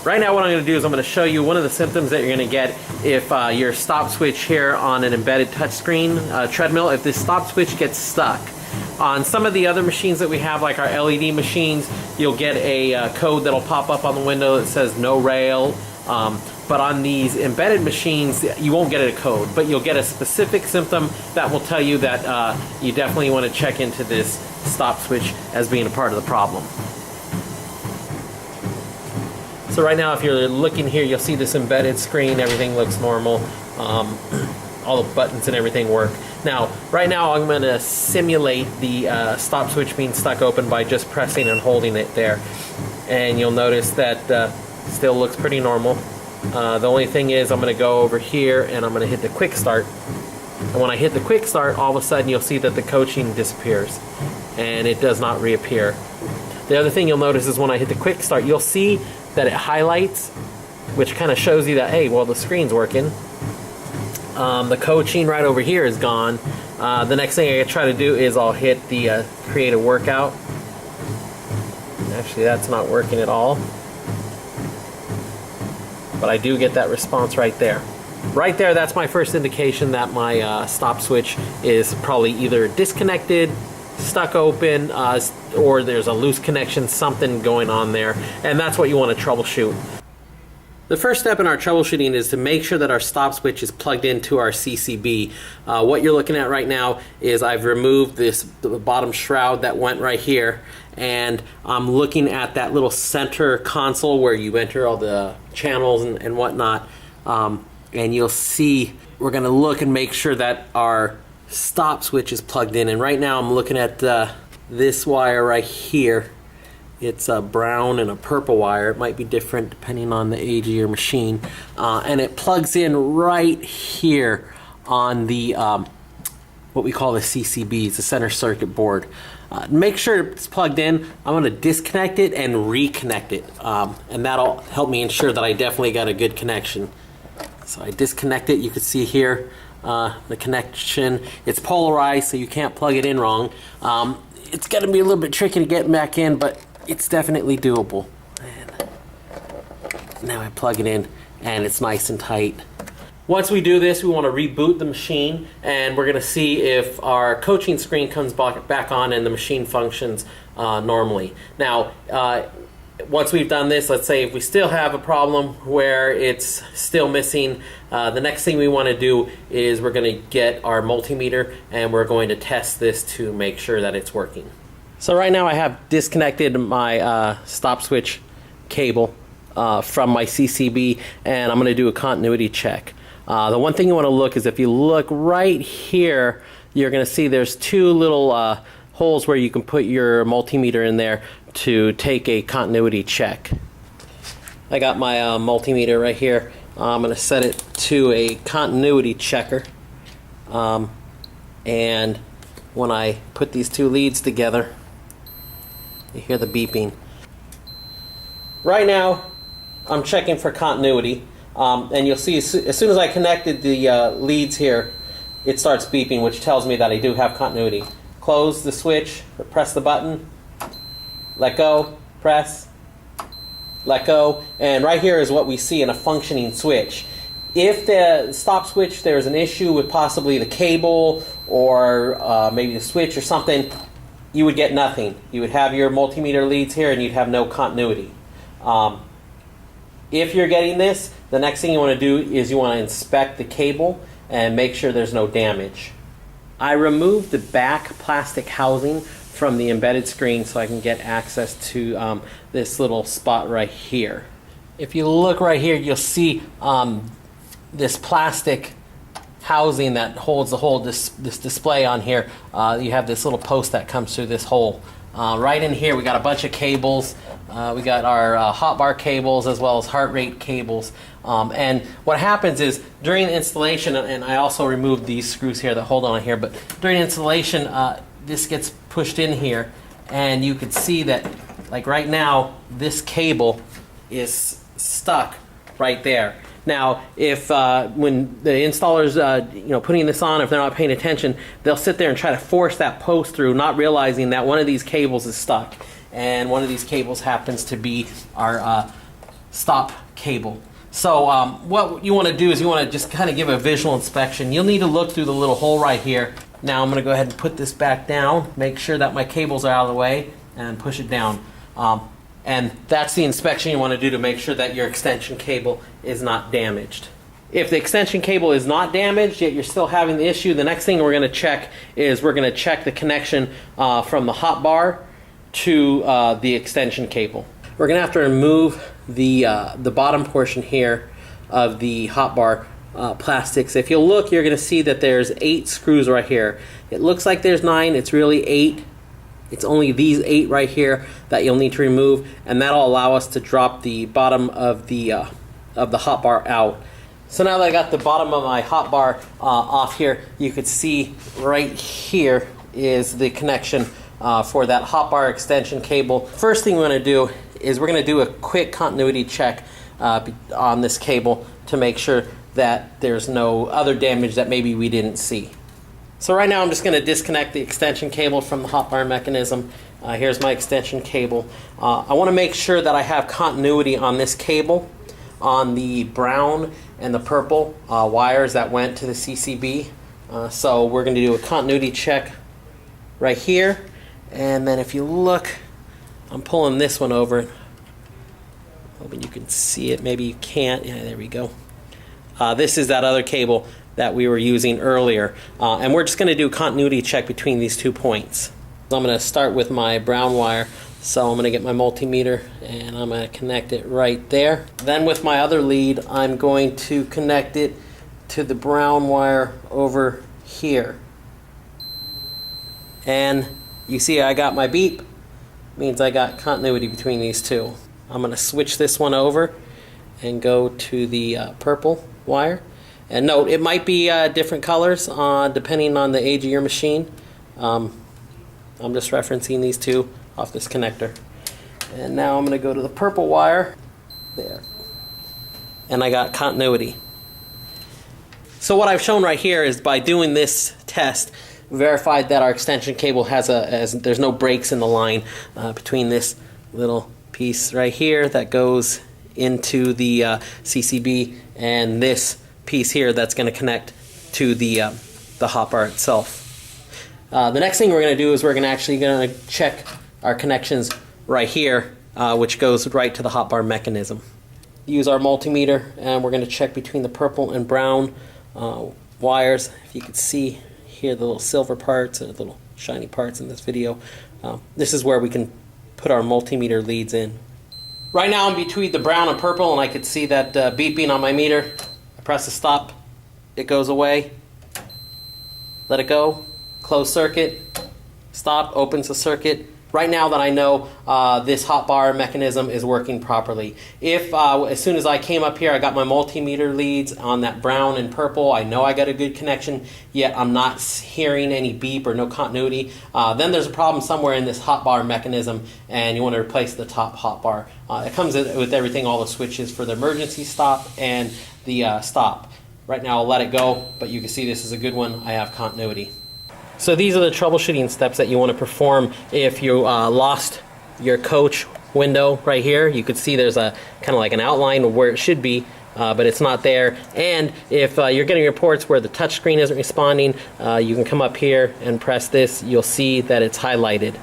Right now what I'm going to do is I'm going to show you one of the symptoms that you're going to get if your stop switch here on an embedded touchscreen treadmill, if this stop switch gets stuck. On some of the other machines that we have, like our LED machines, you'll get a code that'll pop up on the window that says no rail. But on these embedded machines, you won't get a code, but you'll get a specific symptom that will tell you that you definitely want to check into this stop switch as being a part of the problem. So right now, if you're looking here, you'll see this embedded screen. Everything looks normal. All the buttons and everything work. Now, right now, I'm going to simulate the stop switch being stuck open by just pressing and holding it there. And you'll notice that still looks pretty normal. The only thing is I'm going to go over here and I'm going to hit the quick start. And when I hit the quick start, all of a sudden you'll see that the coaching disappears and it does not reappear. The other thing you'll notice is when I hit the quick start, you'll see that it highlights, which kind of shows you that, hey, well, the screen's working. The coaching right over here is gone. The next thing I try to do is I'll hit the create a workout. Actually, that's not working at all. But I do get that response right there. Right there, that's my first indication that my stop switch is probably either disconnected, stuck open, or there's a loose connection, something going on there, and that's what you want to troubleshoot. The first step in our troubleshooting is to make sure that our stop switch is plugged into our CCB. What you're looking at right now is I've removed the bottom shroud that went right here, and I'm looking at that little center console where you enter all the channels and whatnot, and you'll see we're going to look and make sure that our stop switch is plugged in. And right now I'm looking at this wire right here. It's a brown and a purple wire. It might be different depending on the age of your machine. And it plugs in right here on the what we call the CCBs, the center circuit board. Make sure it's plugged in. I'm going to disconnect it and reconnect it. And that'll help me ensure that I definitely got a good connection. So I disconnect it. You can see here the connection. It's polarized, so you can't plug it in wrong. It's going to be a little bit tricky to get back in, but it's definitely doable. And now I plug it in and it's nice and tight. Once we do this, we want to reboot the machine, and we're going to see if our coaching screen comes back on and the machine functions normally. Now, once we've done this, let's say if we still have a problem where it's still missing, the next thing we want to do is we're going to get our multimeter and we're going to test this to make sure that it's working. So right now I have disconnected my stop switch cable from my CCB, and I'm going to do a continuity check. The one thing you want to look is if you look right here, you're going to see there's two little holes where you can put your multimeter in there to take a continuity check. I got my multimeter right here. I'm going to set it to a continuity checker. And when I put these two leads together, you hear the beeping. Right now, I'm checking for continuity. And you'll see as soon as I connected the leads here, it starts beeping, which tells me that I do have continuity. Close the switch, press the button, let go, press, let go, and right here is what we see in a functioning switch. If the stop switch, there's an issue with possibly the cable or maybe the switch or something, you would get nothing. You would have your multimeter leads here and you'd have no continuity. If you're getting this, the next thing you want to do is you want to inspect the cable and make sure there's no damage. I removed the back plastic housing from the embedded screen so I can get access to this little spot right here. If you look right here, you'll see this plastic housing that holds the whole this display on here. You have this little post that comes through this hole. Right in here we got a bunch of cables. We got our hotbar cables as well as heart rate cables. And what happens is during installation, and I also removed these screws here that hold on here, but during installation this gets pushed in here, and you can see that, like right now, this cable is stuck right there. Now, if when the installer's putting this on, if they're not paying attention, they'll sit there and try to force that post through, not realizing that one of these cables is stuck. And one of these cables happens to be our stop cable. So what you want to do is you want to just kind of give a visual inspection. You'll need to look through the little hole right here. Now I'm going to go ahead and put this back down, make sure that my cables are out of the way, and push it down. And that's the inspection you want to do to make sure that your extension cable is not damaged. If the extension cable is not damaged, yet you're still having the issue, the next thing we're going to check is we're going to check the connection from the hotbar to the extension cable. We're going to have to remove the bottom portion here of the hotbar plastics. If you'll look, you're going to see that there's 8 screws right here. It looks like there's 9. It's really 8. It's only these 8 right here that you'll need to remove, and that'll allow us to drop the bottom of the hotbar out. So now that I got the bottom of my hotbar off here, you could see right here is the connection for that hotbar extension cable. First thing we're going to do is we're going to do a quick continuity check on this cable to make sure that there's no other damage that maybe we didn't see. So right now I'm just going to disconnect the extension cable from the hotbar mechanism. Here's my extension cable. I want to make sure that I have continuity on this cable on the brown and the purple wires that went to the CCB. So we're going to do a continuity check right here. And then if you look, I'm pulling this one over. Hoping you can see it. Maybe you can't. Yeah, there we go. This is that other cable that we were using earlier. And we're just going to do a continuity check between these 2 points. So I'm going to start with my brown wire. So I'm going to get my multimeter and I'm going to connect it right there. Then with my other lead, I'm going to connect it to the brown wire over here. And you see I got my beep. Means I got continuity between these 2. I'm going to switch this one over and go to the purple wire. And note, it might be different colors depending on the age of your machine. I'm just referencing these 2 off this connector. And now I'm going to go to the purple wire. There. And I got continuity. So what I've shown right here is by doing this test, verified that our extension cable there's no breaks in the line between this little piece right here that goes into the CCB and this piece here that's going to connect to the hotbar itself. The next thing we're going to do is we're going to check our connections right here, which goes right to the hotbar mechanism. Use our multimeter and we're going to check between the purple and brown wires. If you can see here the little silver parts and the little shiny parts in this video, this is where we can put our multimeter leads in. Right now I'm between the brown and purple and I could see that beeping on my meter. I press the stop, it goes away. Let it go, close circuit, stop, opens the circuit. Right now that I know this hotbar mechanism is working properly. If as soon as I came up here I got my multimeter leads on that brown and purple, I know I got a good connection, yet I'm not hearing any beep or no continuity, then there's a problem somewhere in this hotbar mechanism and you want to replace the top hotbar. It comes with everything, all the switches for the emergency stop and the stop. Right now I'll let it go, but you can see this is a good one. I have continuity. So these are the troubleshooting steps that you want to perform if you lost your coach window right here. You could see there's a kind of like an outline of where it should be, but it's not there. And if you're getting reports where the touchscreen isn't responding, you can come up here and press this. You'll see that it's highlighted.